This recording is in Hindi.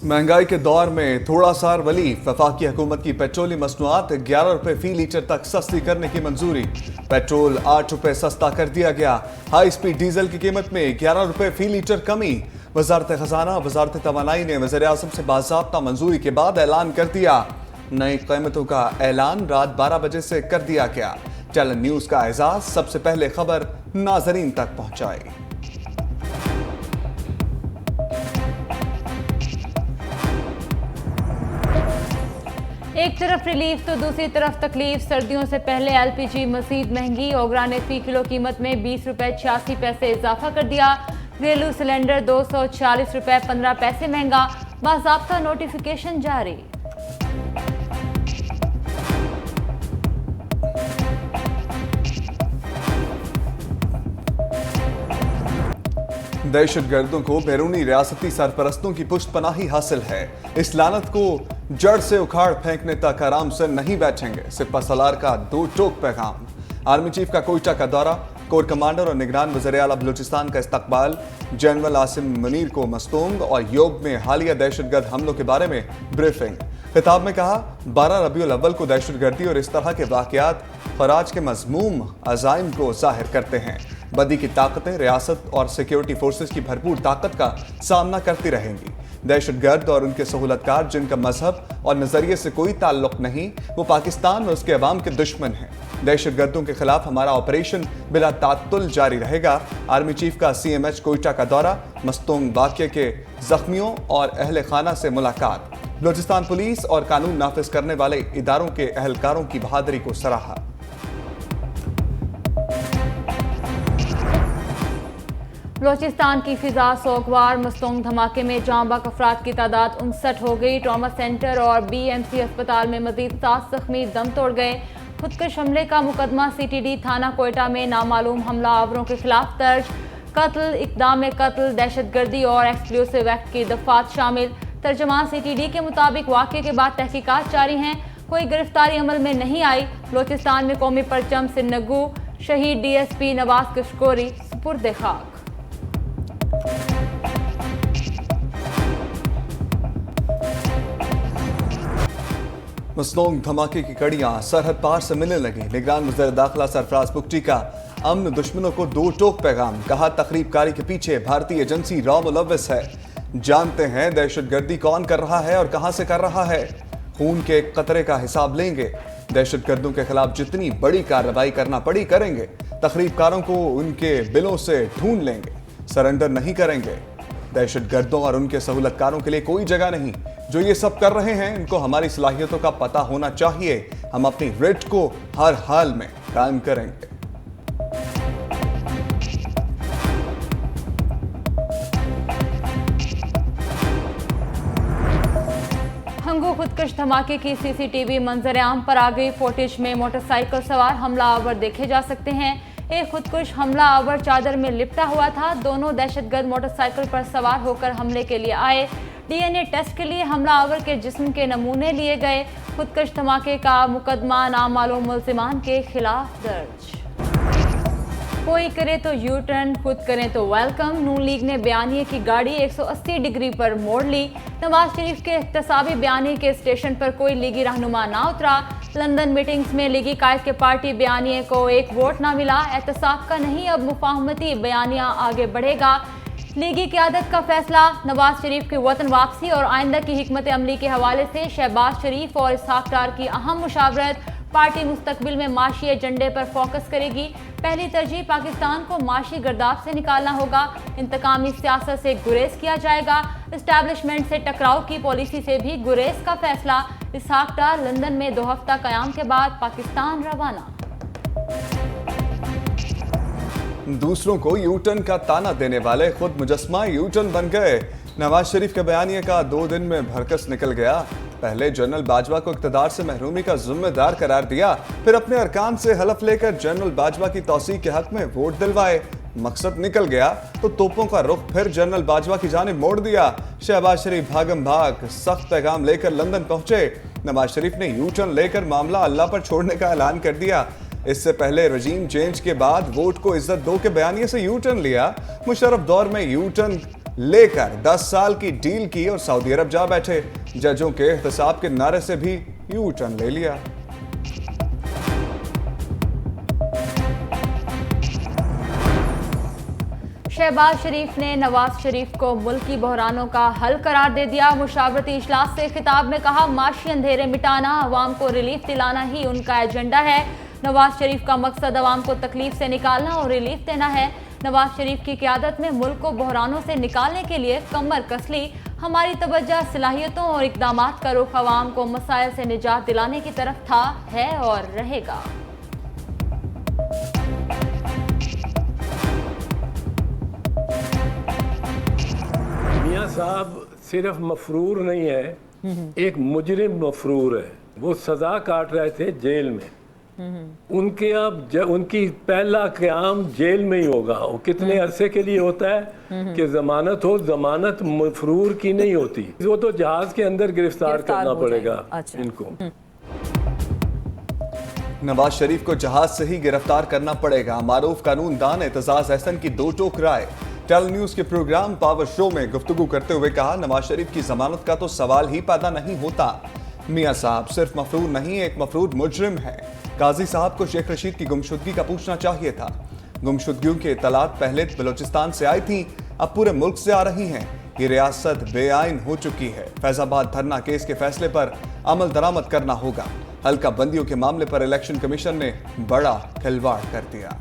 महंगाई के दौर में थोड़ा सा रिलीफ। वफाकी हुकूमत की पेट्रोली मसनूआत 11 रुपए फी लीटर तक सस्ती करने की मंजूरी। पेट्रोल 8 रुपए सस्ता कर दिया गया। हाई स्पीड डीजल की कीमत में 11 रुपए फी लीटर कमी। वजारत खजाना वजारत तवानाई ने वज़ीर आज़म से बाज़ाब्ता मंजूरी के बाद ऐलान कर दिया। नई कीमतों का ऐलान रात 12 बजे से कर दिया गया। चैनल न्यूज का एजाज सबसे पहले खबर नाजरीन तक पहुंचाई। एक तरफ रिलीफ तो दूसरी तरफ तकलीफ। सर्दियों से पहले एलपीजी मजीद महंगी। ओगरा ने फी किलो कीमत में 20 रुपए 86 पैसे इजाफा कर दिया। घरेलू सिलेंडर 240 रुपए 15 पैसे महंगा। बाज़ाब्ता नोटिफिकेशन जारी। दहशतगर्दों को बैरूनी रियासती सरपरस्तों की पुष्टपनाही हासिल है। इस लानत को जड़ से उखाड़ फेंकने तक आराम से नहीं बैठेंगे। सिपा सलार का दो टोक पैगाम। आर्मी चीफ का कोयटा का दौरा। कोर कमांडर और निगरान वज़ीर आला बलूचिस्तान का इस्तकबाल। जनरल आसिम मुनीर को मस्तूंग और योब में हालिया दहशतगर्द हमलों के बारे में ब्रीफिंग। खिताब में कहा 12 रबीउल अव्वल को दहशतगर्दी और इस तरह के वाक़यात खराज के मज़मूम अज़ाइम को जाहिर करते हैं। बदी की ताकतें रियासत और सिक्योरिटी फोर्सेस की भरपूर ताकत का सामना करती रहेंगी। दहशतगर्द और उनके सहूलतकार जिनका मजहब और नजरिए से कोई ताल्लुक नहीं, वो पाकिस्तान और उसके अवाम के दुश्मन हैं। दहशतगर्दों के खिलाफ हमारा ऑपरेशन बिला तात्तुल जारी रहेगा। आर्मी चीफ का CMH कोयटा का दौरा। मस्तूंग वाक़ये के जख्मियों और अहल खाना से मुलाकात। बलूचिस्तान पुलिस और कानून नाफिज करने वाले इदारों के अहलकारों की बहादुरी को सराहा। बलूचिस्तान की फिजा सोगवार। मस्तूंग धमाके में जांबाक अफराद की तादाद 59 हो गई। ट्रॉमा सेंटर और BMC अस्पताल में मजीद 7 जख्मी दम तोड़ गए। खुदकश हमले का मुकदमा CTD थाना कोयटा में नामालूम हमला आवरों के खिलाफ दर्ज। कत्ल, इक़दाम कत्ल, दहशतगर्दी और एक्सप्लोसिव एक्ट की दफात शामिल। तर्जमान CTD के मुताबिक वाक़े के बाद तहकीकात जारी हैं। कोई गिरफ्तारी अमल में नहीं आई। बलूचिस्तान में कौमी परचम सिन्नगू। शहीद DSP नवाज कशकोरी सुपुर्द खाक। मस्तूंग धमाके की कड़ियां सरहद पार से मिलने लगी। निगरान वज़ीर दाखिला सरफराज बुगटी का अमन दुश्मनों को दो टोक पैगाम। कहा तखरीबकारी के पीछे भारतीय एजेंसी रॉ मुलव्विस है। जानते हैं दहशतगर्दी कौन कर रहा है और कहां से कर रहा है। खून के कतरे का हिसाब लेंगे। दहशतगर्दों के खिलाफ जितनी बड़ी कार्रवाई करना पड़ी करेंगे। तखरीबकारों को उनके बिलों से ढूंढ लेंगे। सरेंडर नहीं करेंगे। दहशतगर्दों और उनके सहूलतकारों के लिए कोई जगह नहीं। जो ये सब कर रहे हैं इनको हमारी सलाहियतों का पता होना चाहिए। हम अपनी रिट को हर हाल में कायम करेंगे। हंगू खुदकश धमाके की CCTV मंजर आम पर आ गई। फुटेज में मोटरसाइकिल सवार हमला आवर देखे जा सकते हैं। एक खुदकुश हमला आवर चादर में लिपटा हुआ था। दोनों दहशतगर्द मोटरसाइकिल पर सवार होकर हमले के लिए आए। DNA टेस्ट के लिए हमला आवर के जिस्म के नमूने लिए गए। खुदकश धमाके का मुकदमा नामालूम मुल्जिमान के खिलाफ दर्ज। कोई करे तो यू टर्न, खुद करें तो वेलकम। नून लीग ने बयानिए की गाड़ी 180 डिग्री पर मोड़ ली। नवाज शरीफ के इख्तिसाबी बयानिए के स्टेशन पर कोई लीगी रहनुमा ना उतरा। लंदन मीटिंग्स में लीगी कायद के पार्टी बयानिए को एक वोट ना मिला। एहतसाब का नहीं, अब मुफाहमती बयानिया आगे बढ़ेगा। लीगी क़यादत का फैसला। नवाज शरीफ की वतन वापसी और आइंदा की हिकमत अमली के हवाले से शहबाज शरीफ और इसहाक डार की अहम मुशावरत। पार्टी मुस्तकबिल में माशी एजेंडे पर फोकस करेगी। पहली तरजीह पाकिस्तान को माशी गर्दाब से निकालना होगा। इंतकामी सियासत से गुरेज किया जाएगा। इस्टेब्लिशमेंट से टकराव की पॉलिसी से भी गुरेज का फैसला। इसहाक डार लंदन में 2 हफ्ता कयाम के बाद पाकिस्तान रवाना। दूसरों को यूटर्न का ताना देने वाले खुद मुजस्मा यूटर्न बन गए। नवाज शरीफ के बयानिए का 2 दिन में भरकस निकल गया। पहले जनरल बाजवा को इक़्तिदार से महरूमी का जिम्मेदार करार दिया, फिर अपने अरकान से हलफ लेकर जनरल बाजवा की तौसीक के हक में वोट दिलवाए। मकसद निकल गया तो तोपों का रुख फिर जनरल बाजवा की जानिब मोड़ दिया। शहबाज शरीफ भागम भाग सख्त पैगाम लेकर लंदन पहुंचे। नवाज शरीफ ने यू टर्न लेकर मामला अल्लाह पर छोड़ने का ऐलान कर दिया। इससे पहले रजीम चेंज के बाद वोट को इज्जत दो के बयानिए से यू टर्न लिया। मुशर्रफ दौर में यू टर्न लेकर 10 साल की डील की और सऊदी अरब जा बैठे। जजों के एहतसाब के नारे से भी यू टर्न ले लिया। शहबाज शरीफ ने नवाज शरीफ को मुल्की बहरानों का हल करार दे दिया। मुशावरती इजलास से खिताब में कहा, माशी अंधेरे मिटाना, अवाम को रिलीफ दिलाना ही उनका एजेंडा है। नवाज शरीफ का मकसद अवाम को तकलीफ से निकालना और रिलीफ देना है। नवाज शरीफ की क़यादत में मुल्क को बहरानों से निकालने के लिए कमर कस ली। हमारी तवज्जो सलाहियतों और इक़दामात का रुख अवाम को मसाइल से निजात दिलाने की तरफ था, है और रहेगा। मियां साहब सिर्फ मफरूर नहीं है, एक मुजरिम मफरूर है। वो सजा काट रहे थे जेल में। उनके अब उनकी पहला क़याम जेल में ही होगा। वो कितने अरसे के लिए होता है कि जमानत हो, जमानत मफरूर की नहीं होती। वो तो जहाज के अंदर गिरफ्तार करना पड़ेगा। अच्छा। इनको नवाज शरीफ को जहाज से ही गिरफ्तार करना पड़ेगा। मारूफ कानून दान एतजाज अहसन की दो टोक राय टेल न्यूज के प्रोग्राम पावर शो में गुफ्तगू करते हुए कहा, नवाज शरीफ की जमानत का तो सवाल ही पैदा नहीं होता। मियां साहब सिर्फ मफरूर नहीं, एक मफरूर मुजरिम है। काजी साहब को शेख रशीद की गुमशुदगी का पूछना चाहिए था। गुमशुदगियों की इत्तलात पहले बलोचिस्तान से आई थी, अब पूरे मुल्क से आ रही हैं। ये रियासत बेआइन हो चुकी है। फैजाबाद धरना केस के फैसले पर अमल दरामद करना होगा। हल्का बंदियों के मामले पर इलेक्शन कमीशन ने बड़ा खिलवाड़ कर दिया।